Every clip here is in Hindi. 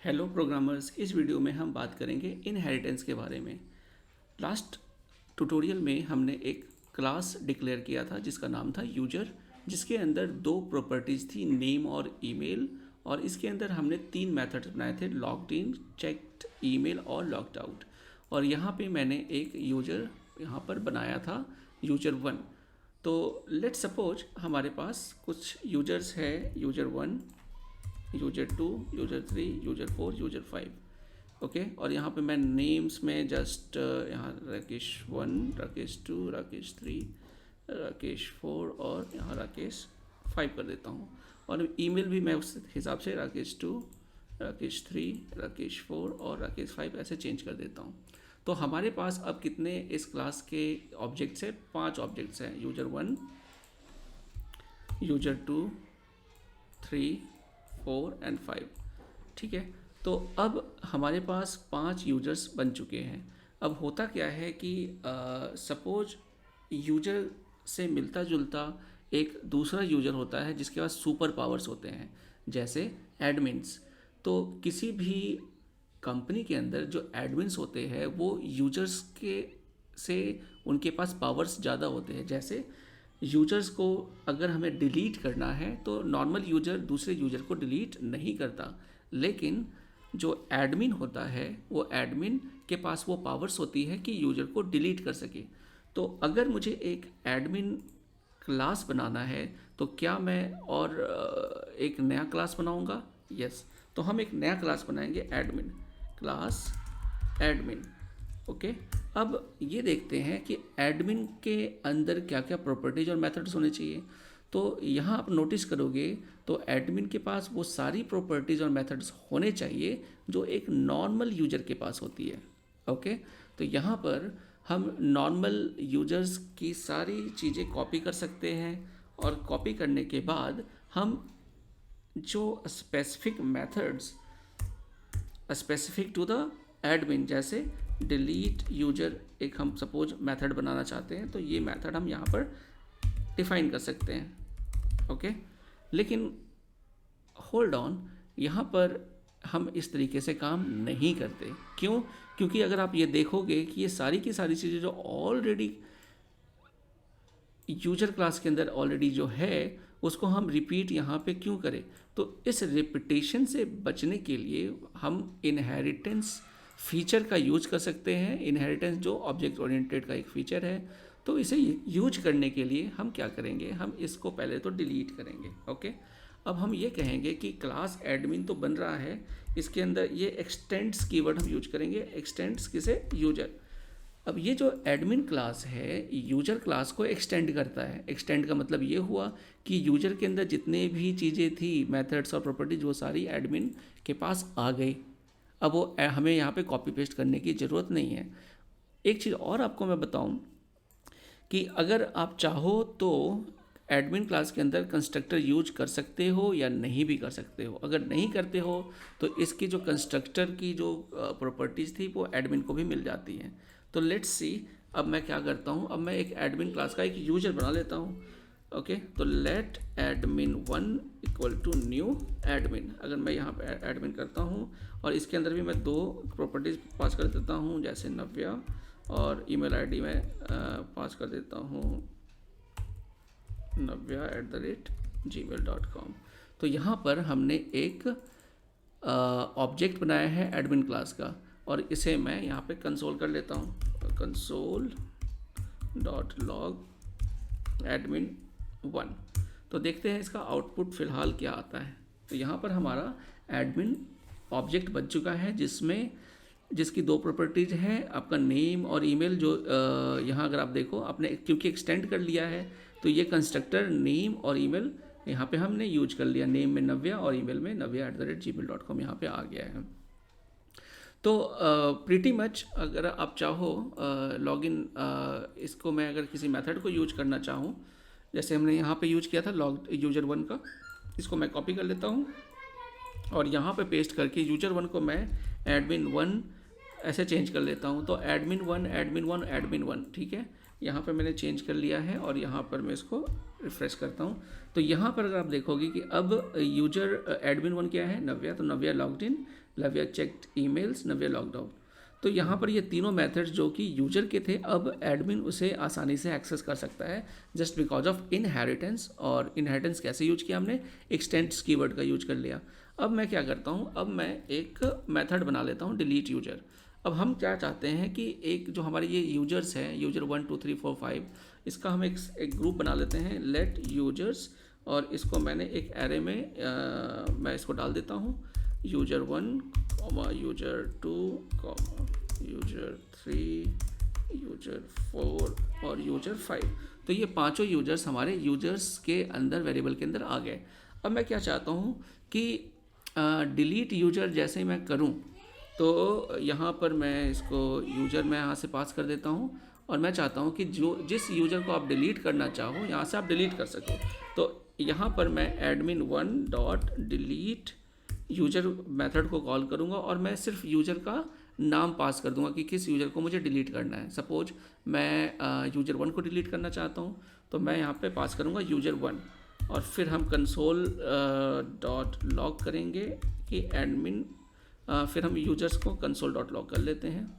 Hello programmers. इस वीडियो में हम बात करेंगे इनहेरिटेंस के बारे में। लास्ट ट्यूटोरियल में हमने एक क्लास डिक्लेयर किया था जिसका नाम था यूजर, जिसके अंदर दो प्रॉपर्टीज़ थी, नेम और ईमेल। और इसके अंदर हमने तीन मेथड्स बनाए थे, लॉग्ड इन, चेक्ड ईमेल और लॉग्ड आउट। और यहाँ पे मैंने एक यूजर यहाँ पर बनाया था, यूजर वन। तो लेट्स सपोज हमारे पास कुछ यूजर्स है, user one, user two, user three, user four, user five. Okay, और यहाँ पे मैं नेम्स में जस्ट यहाँ Rakesh one, Rakesh two, Rakesh three, Rakesh four और यहाँ राकेश फाइव कर देता हूँ। और ईमेल भी मैं उस हिसाब से Rakesh two, Rakesh three, Rakesh four और राकेश फाइव ऐसे चेंज कर देता हूँ। तो हमारे पास अब कितने इस क्लास के ऑब्जेक्ट्स हैं? 5 ऑब्जेक्ट्स हैं, user one, user two, 3, 4 and 5। ठीक है, तो अब हमारे पास 5 यूजर्स बन चुके हैं। अब होता क्या है कि सपोज यूजर से मिलता जुलता एक दूसरा यूजर होता है जिसके पास सुपर पावर्स होते हैं, जैसे एडमिन्स। तो किसी भी कंपनी के अंदर जो एडमिन्स होते हैं वो यूजर्स के से उनके पास पावर्स ज़्यादा होते हैं। जैसे यूजर्स को अगर हमें डिलीट करना है तो नॉर्मल यूजर दूसरे यूजर को डिलीट नहीं करता, लेकिन जो एडमिन होता है वो एडमिन के पास वो पावर्स होती है कि यूजर को डिलीट कर सके। तो अगर मुझे एक एडमिन क्लास बनाना है तो क्या मैं और एक नया क्लास बनाऊंगा? यस, तो हम एक नया क्लास बनाएंगे, एडमिन क्लास, एडमिन। ओके, अब ये देखते हैं कि एडमिन के अंदर क्या क्या प्रॉपर्टीज और मेथड्स होने चाहिए। तो यहाँ आप नोटिस करोगे तो एडमिन के पास वो सारी प्रॉपर्टीज और मेथड्स होने चाहिए जो एक नॉर्मल यूजर के पास होती है। ओके, तो यहाँ पर हम नॉर्मल यूजर्स की सारी चीज़ें कॉपी कर सकते हैं, और कॉपी करने के बाद हम जो specific methods specific to the admin, जैसे डिलीट यूजर, एक हम सपोज मेथड बनाना चाहते हैं तो ये मेथड हम यहाँ पर डिफाइन कर सकते हैं। ओके, लेकिन होल्ड ऑन, यहाँ पर हम इस तरीके से काम नहीं करते। क्यों? क्योंकि अगर आप ये देखोगे कि ये सारी की सारी चीज़ें जो ऑलरेडी यूजर क्लास के अंदर ऑलरेडी जो है उसको हम रिपीट यहाँ पे क्यों करें? तो इस रिपीटेशन से बचने के लिए हम इनहेरिटेंस फीचर का यूज कर सकते हैं। इनहेरिटेंस जो ऑब्जेक्ट ओरिएंटेड का एक फीचर है, तो इसे यूज करने के लिए हम क्या करेंगे, हम इसको पहले तो डिलीट करेंगे। ओके, अब हम ये कहेंगे कि क्लास एडमिन तो बन रहा है, इसके अंदर ये एक्सटेंड्स कीवर्ड हम यूज करेंगे। एक्सटेंड्स किसे? यूजर। अब ये जो एडमिन क्लास है यूजर क्लास को एक्सटेंड करता है। एक्सटेंड का मतलब ये हुआ कि यूजर के अंदर जितने भी चीज़ें थी, मेथड्स और प्रॉपर्टीज, वो सारी एडमिन के पास आ गई। अब वो हमें यहाँ पे कॉपी पेस्ट करने की ज़रूरत नहीं है। एक चीज़ और आपको मैं बताऊँ कि अगर आप चाहो तो एडमिन क्लास के अंदर कंस्ट्रक्टर यूज कर सकते हो या नहीं भी कर सकते हो। अगर नहीं करते हो तो इसकी जो कंस्ट्रक्टर की जो प्रॉपर्टीज़ थी वो एडमिन को भी मिल जाती हैं। तो लेट्स सी, अब मैं क्या करता हूँ, अब मैं एक एडमिन क्लास का एक यूजर बना लेता हूँ। ओके, तो let admin one equal to new admin. अगर मैं यहाँ पे एडमिन करता हूँ और इसके अंदर भी मैं 2 प्रॉपर्टीज़ पास कर देता हूँ, जैसे नव्या, और ईमेल आईडी में पास कर देता हूँ navya@gmail.com। तो यहाँ पर हमने एक ऑब्जेक्ट बनाया है एडमिन क्लास का, और इसे मैं यहाँ पे कंसोल कर लेता हूँ, console.log एडमिन वन। तो देखते हैं इसका आउटपुट फ़िलहाल क्या आता है। तो यहाँ पर हमारा एडमिन ऑब्जेक्ट बन चुका है जिसकी 2 प्रॉपर्टीज हैं, आपका नेम और ईमेल। जो यहाँ अगर आप देखो, आपने क्योंकि एक्सटेंड कर लिया है तो ये कंस्ट्रक्टर नेम और ईमेल यहाँ पे हमने यूज कर लिया। नेम में नव्या और ईमेल में navya@gmail.com यहाँ पे आ गया है। तो प्रीटी मच अगर आप चाहो लॉगिन, इसको मैं अगर किसी मेथड को यूज करना चाहूँ, जैसे हमने यहाँ पे यूज किया था लॉग यूजर वन का, इसको मैं कॉपी कर लेता हूँ और यहाँ पे पेस्ट करके यूजर वन को मैं एडमिन वन ऐसे चेंज कर लेता हूँ। तो admin one, admin one, admin one, ठीक है, यहाँ पे मैंने चेंज कर लिया है और यहाँ पर मैं इसको रिफ्रेश करता हूँ। तो यहाँ पर अगर आप देखोगे कि अब यूजर एडमिन वन क्या है? नव्या। तो Navya logged in, Navya checked emails, Navya logged out. तो यहाँ पर ये तीनों मेथड्स जो कि यूजर के थे, अब एडमिन उसे आसानी से एक्सेस कर सकता है जस्ट बिकॉज ऑफ इनहेरिटेंस। और इनहेरिटेंस कैसे यूज किया हमने, एक्सटेंड्स कीवर्ड का यूज कर लिया। अब मैं क्या करता हूँ, अब मैं एक मेथड बना लेता हूँ डिलीट यूजर। अब हम क्या चाहते हैं कि एक जो हमारे ये यूजर्स हैं, यूजर 1 2 3 4 5, इसका हम एक ग्रुप बना लेते हैं, लेट यूजर्स, और इसको मैंने एक एरे में मैं इसको डाल देता हूँ, यूजर 1, यूजर 2, यूजर 3, यूजर 4 और यूजर 5। तो ये पांचों यूजर्स हमारे यूजर्स के अंदर वेरिएबल के अंदर आ गए। अब मैं क्या चाहता हूँ कि डिलीट यूजर जैसे मैं करूँ तो यहाँ पर मैं इसको यूजर मैं यहाँ से पास कर देता हूँ, और मैं चाहता हूँ कि जिस यूज़र को आप डिलीट करना चाहो यहाँ से आप डिलीट कर सको। तो यहाँ पर मैं admin1.delete यूज़र मेथड को कॉल करूँगा, और मैं सिर्फ यूज़र का नाम पास कर दूंगा कि किस यूज़र को मुझे डिलीट करना है। सपोज मैं यूज़र 1 को डिलीट करना चाहता हूँ, तो मैं यहाँ पे पास करूँगा यूज़र 1, और फिर हम कंसोल डॉट लॉग करेंगे कि एडमिन, फिर हम यूजर्स को कंसोल डॉट लॉग कर लेते हैं,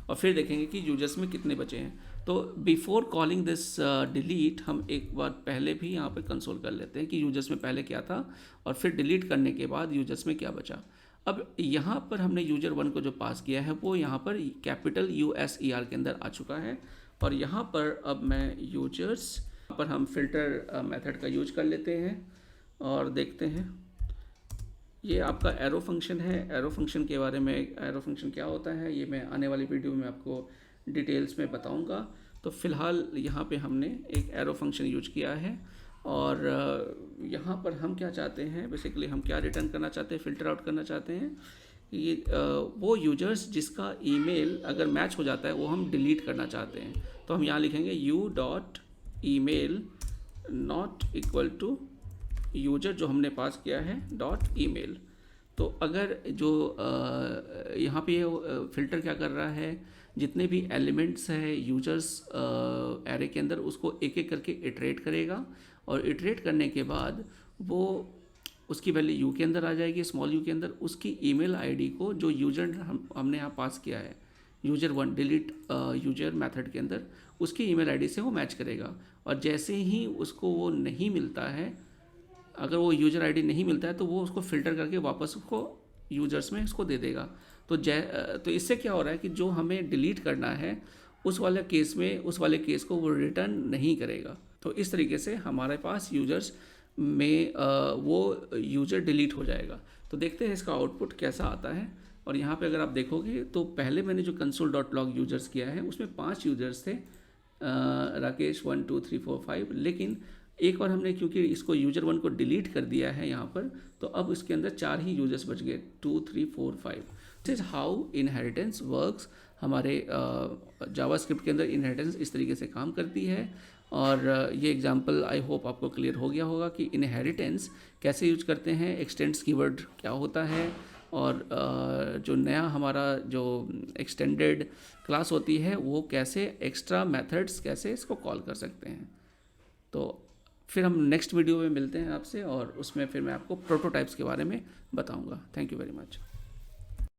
और फिर देखेंगे कि यूजर्स में कितने बचे हैं। तो बिफोर कॉलिंग दिस डिलीट हम एक बार पहले भी यहाँ पे कंसोल कर लेते हैं कि यूजर्स में पहले क्या था, और फिर डिलीट करने के बाद यूजर्स में क्या बचा। अब यहाँ पर हमने यूजर 1 को जो पास किया है वो यहाँ पर कैपिटल USER के अंदर आ चुका है, और यहाँ पर अब मैं यूजर्स पर हम फिल्टर मेथड का यूज कर लेते हैं और देखते हैं। ये आपका एरो फंक्शन है। एरो फंक्शन के बारे में, एरो फंक्शन क्या होता है ये मैं आने वाली वीडियो में आपको डिटेल्स में बताऊंगा। तो फ़िलहाल यहाँ पे हमने एक एरो फंक्शन यूज किया है, और यहाँ पर हम क्या चाहते हैं, बेसिकली हम क्या रिटर्न करना चाहते हैं, फ़िल्टर आउट करना चाहते हैं ये वो यूजर्स जिसका ईमेल अगर मैच हो जाता है वो हम डिलीट करना चाहते हैं। तो हम यहाँ लिखेंगे u.email not equal to user जो हमने पास किया है .email। तो अगर जो यहाँ पे फ़िल्टर क्या कर रहा है, जितने भी एलिमेंट्स हैं यूजर्स एरे के अंदर उसको एक एक करके इटरेट करेगा, और इटरेट करने के बाद वो उसकी वैल्यू यू के अंदर आ जाएगी, स्मॉल यू के अंदर। उसकी ईमेल आईडी को जो यूजर हमने यहाँ पास किया है यूजर 1 डिलीट यूजर मेथड के अंदर, उसकी ईमेल आईडी से वो मैच करेगा। और जैसे ही उसको वो नहीं मिलता है, अगर वो यूजर आईडी नहीं मिलता है तो वो उसको फ़िल्टर करके वापस उसको यूजर्स में उसको दे देगा। तो इससे क्या हो रहा है कि जो हमें डिलीट करना है उस वाले केस को वो रिटर्न नहीं करेगा। तो इस तरीके से हमारे पास यूजर्स में वो यूजर डिलीट हो जाएगा। तो देखते हैं इसका आउटपुट कैसा आता है। और यहाँ पे अगर आप देखोगे तो पहले मैंने जो कंसोल डॉट लॉग यूजर्स किया है उसमें 5 यूजर्स थे, राकेश 1 2 3 4 5, लेकिन एक बार हमने क्योंकि इसको यूजर 1 को डिलीट कर दिया है यहाँ पर, तो अब इसके अंदर 4 ही यूजर्स बच गए, 2 3 4 5। This is how inheritance works. हमारे जावास्क्रिप्ट के अंदर इनहेरिटेंस इस तरीके से काम करती है। और ये एग्जांपल आई होप आपको क्लियर हो गया होगा कि इनहेरिटेंस कैसे यूज करते हैं, एक्सटेंड्स कीवर्ड क्या होता है, और जो नया हमारा जो एक्सटेंडेड क्लास होती है वो कैसे एक्स्ट्रा मेथड्स कैसे इसको कॉल कर सकते हैं। तो फिर हम नेक्स्ट वीडियो में मिलते हैं आपसे, और उसमें फिर मैं आपको प्रोटोटाइप्स के बारे में बताऊंगा। Thank you very much.